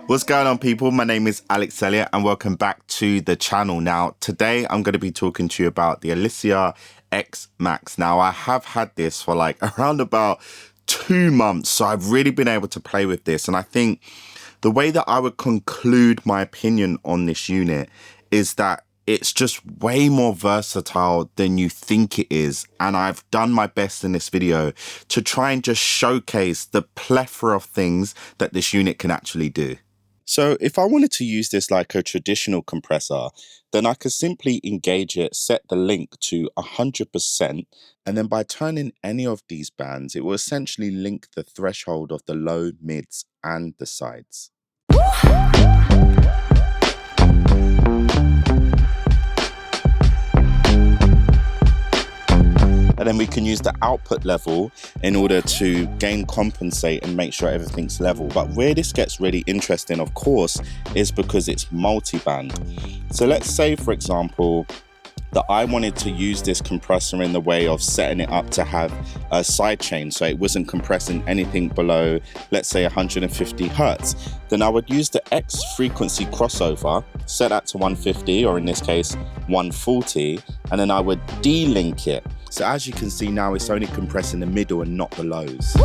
What's going on, people? My name is Alex Elliott and welcome back to the channel. Now, today I'm going to be talking to you about the Elysia XMAX. Now, I have had this for like around about 2 months, so I've really been able to play with this. And I think the way that I would conclude my opinion on this unit is that it's just way more versatile than you think it is. And I've done my best in this video to try and just showcase the plethora of things that this unit can actually do. So if I wanted to use this like a traditional compressor, then I could simply engage it, set the link to 100%, and then by turning any of these bands, it will essentially link the threshold of the low, mids, and the sides. And then we can use the output level in order to gain compensate and make sure everything's level. But where this gets really interesting, of course, is because it's multi-band. So let's say, for example, that I wanted to use this compressor in the way of setting it up to have a side chain, so it wasn't compressing anything below, let's say 150 Hertz. Then I would use the X frequency crossover, set that to 150, or in this case 140, and then I would de-link it. So as you can see now, it's only compressing the middle and not the lows.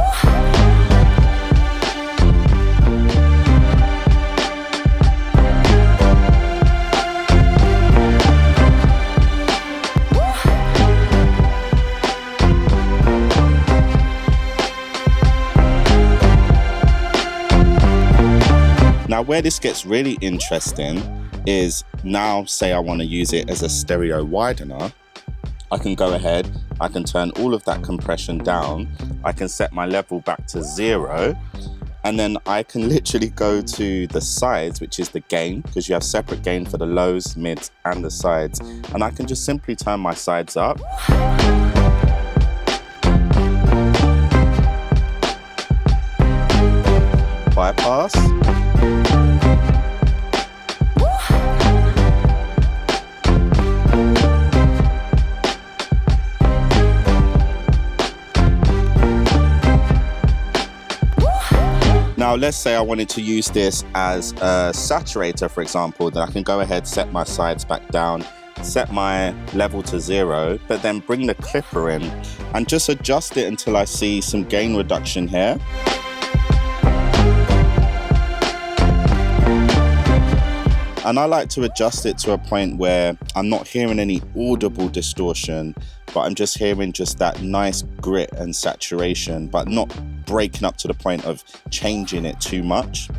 Now, where this gets really interesting is now, say I want to use it as a stereo widener, I can go ahead, I can turn all of that compression down, I can set my level back to 0, and then I can literally go to the sides, which is the gain, because you have separate gain for the lows, mids, and the sides, and I can just simply turn my sides up. Bypass. Now, let's say I wanted to use this as a saturator, for example, then I can go ahead, set my sides back down, set my level to 0, but then bring the clipper in and just adjust it until I see some gain reduction here. And I like to adjust it to a point where I'm not hearing any audible distortion, but I'm just hearing just that nice grit and saturation, but not breaking up to the point of changing it too much.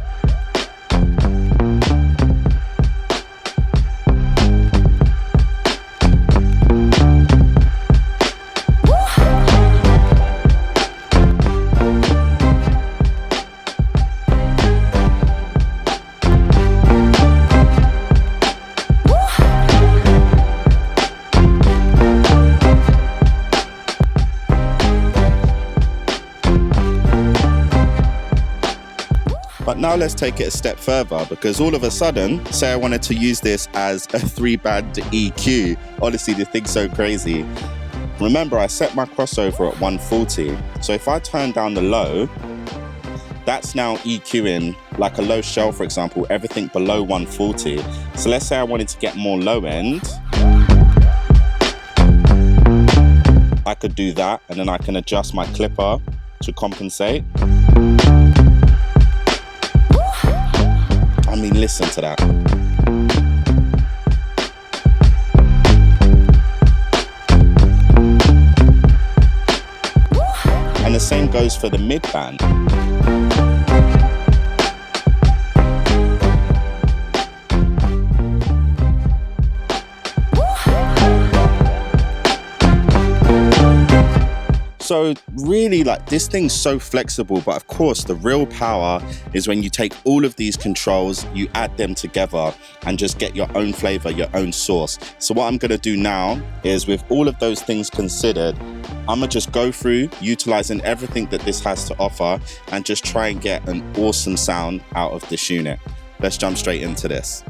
But now let's take it a step further, because all of a sudden, say I wanted to use this as a 3-band EQ. Honestly, the thing's so crazy. Remember, I set my crossover at 140. So if I turn down the low, that's now EQing like a low shell, for example, everything below 140. So let's say I wanted to get more low end. I could do that, and then I can adjust my clipper to compensate. I mean, listen to that. And the same goes for the mid band. So really, like, this thing's so flexible, but of course the real power is when you take all of these controls, you add them together and just get your own flavor, your own sauce. So what I'm gonna do now is, with all of those things considered, I'm gonna just go through utilizing everything that this has to offer and just try and get an awesome sound out of this unit. Let's jump straight into this.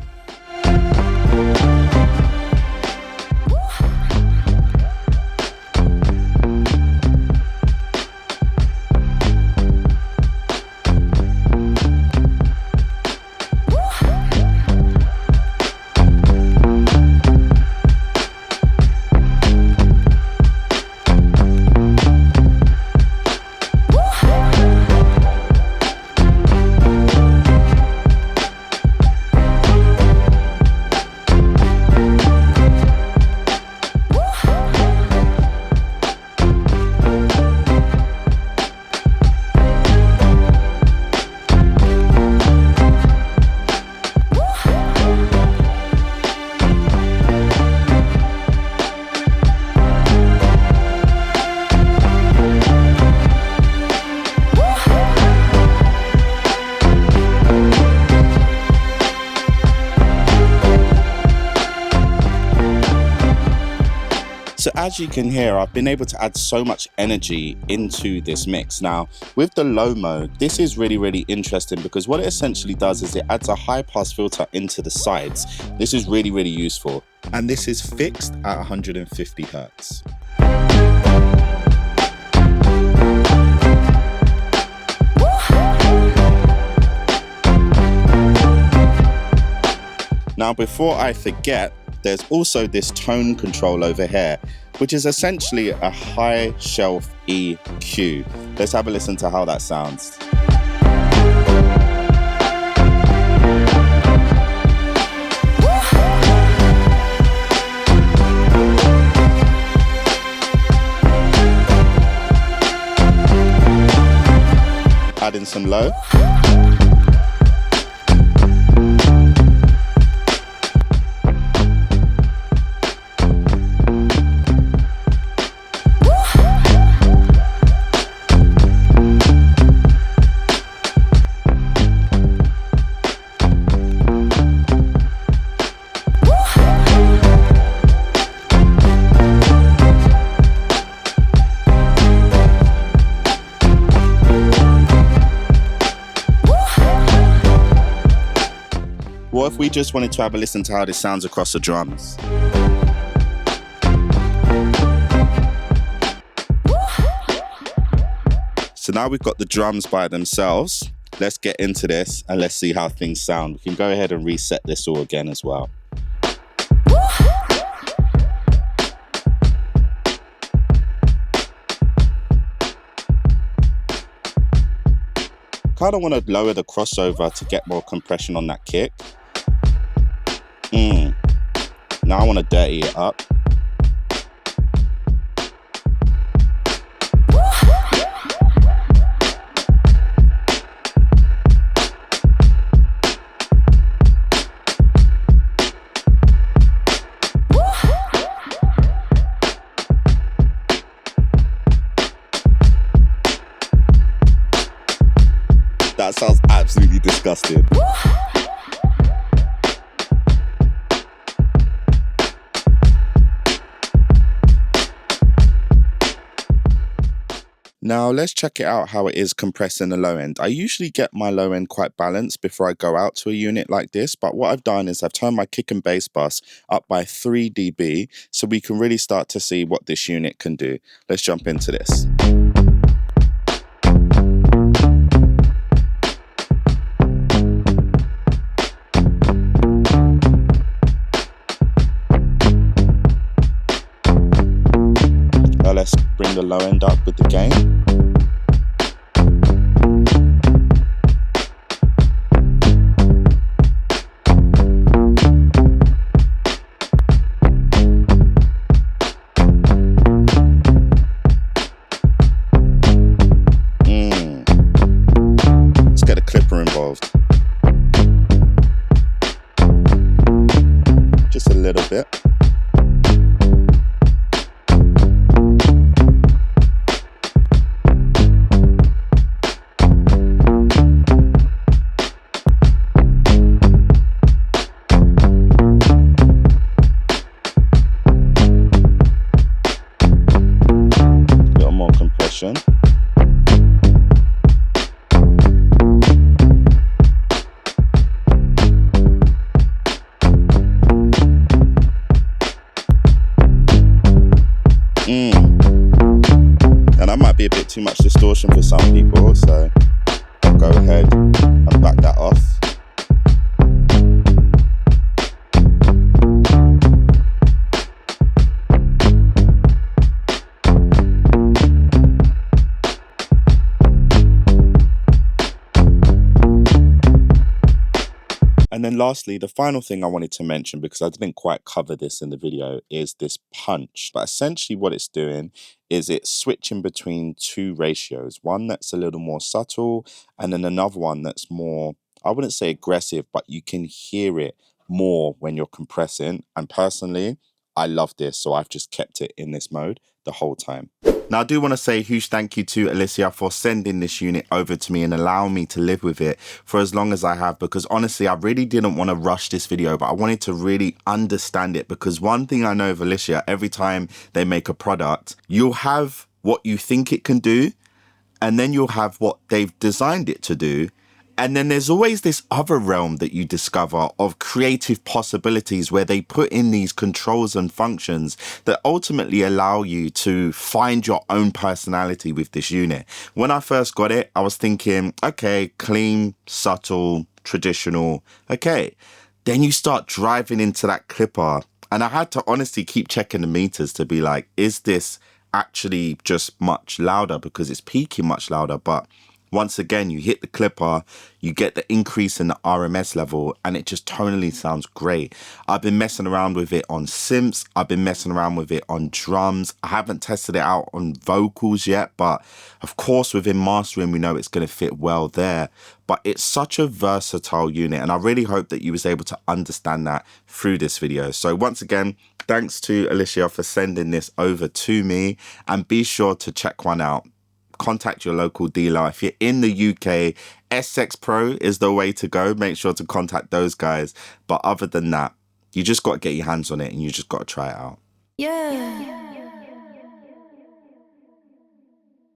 So as you can hear, I've been able to add so much energy into this mix. Now, with the low mode, this is really, really interesting because what it essentially does is it adds a high pass filter into the sides. This is really, really useful. And this is fixed at 150 Hertz. Now, before I forget, there's also this tone control over here, which is essentially a high shelf EQ. Let's have a listen to how that sounds. Adding some low. What if we just wanted to have a listen to how this sounds across the drums? So now we've got the drums by themselves. Let's get into this and let's see how things sound. We can go ahead and reset this all again as well. Kind of want to lower the crossover to get more compression on that kick. Now I want to dirty it up. That sounds absolutely disgusting. Now let's check it out how it is compressing the low end. I usually get my low end quite balanced before I go out to a unit like this, but what I've done is I've turned my kick and bass bus up by 3 dB so we can really start to see what this unit can do. Let's jump into this. Let's bring the low end up with the gain. Let's get a clipper involved. Just a little bit. And that might be a bit too much distortion for some people, so I'll go ahead and back that off. And then lastly, the final thing I wanted to mention, because I didn't quite cover this in the video, is this punch. But essentially what it's doing is it's switching between two ratios, one that's a little more subtle and then another one that's more, I wouldn't say aggressive, but you can hear it more when you're compressing. And personally, I love this, so I've just kept it in this mode the whole time. Now, I do want to say a huge thank you to Elysia for sending this unit over to me and allowing me to live with it for as long as I have, because honestly, I really didn't want to rush this video, but I wanted to really understand it, because one thing I know of Elysia, every time they make a product, you'll have what you think it can do, and then you'll have what they've designed it to do. And then there's always this other realm that you discover of creative possibilities where they put in these controls and functions that ultimately allow you to find your own personality with this unit. When I first got it, I was thinking, okay, clean, subtle, traditional, okay. Then you start driving into that clipper, and I had to honestly keep checking the meters to be like, is this actually just much louder, because it's peaking much louder? But once again, you hit the clipper, you get the increase in the RMS level, and it just tonally sounds great. I've been messing around with it on synths. I've been messing around with it on drums. I haven't tested it out on vocals yet, but of course within mastering, we know it's going to fit well there. But it's such a versatile unit, and I really hope that you was able to understand that through this video. So once again, thanks to Elysia for sending this over to me, and be sure to check one out. Contact your local dealer. If you're in the UK, SX Pro is the way to go. Make sure to contact those guys. But other than that, you just got to get your hands on it and you just got to try it out. Yeah.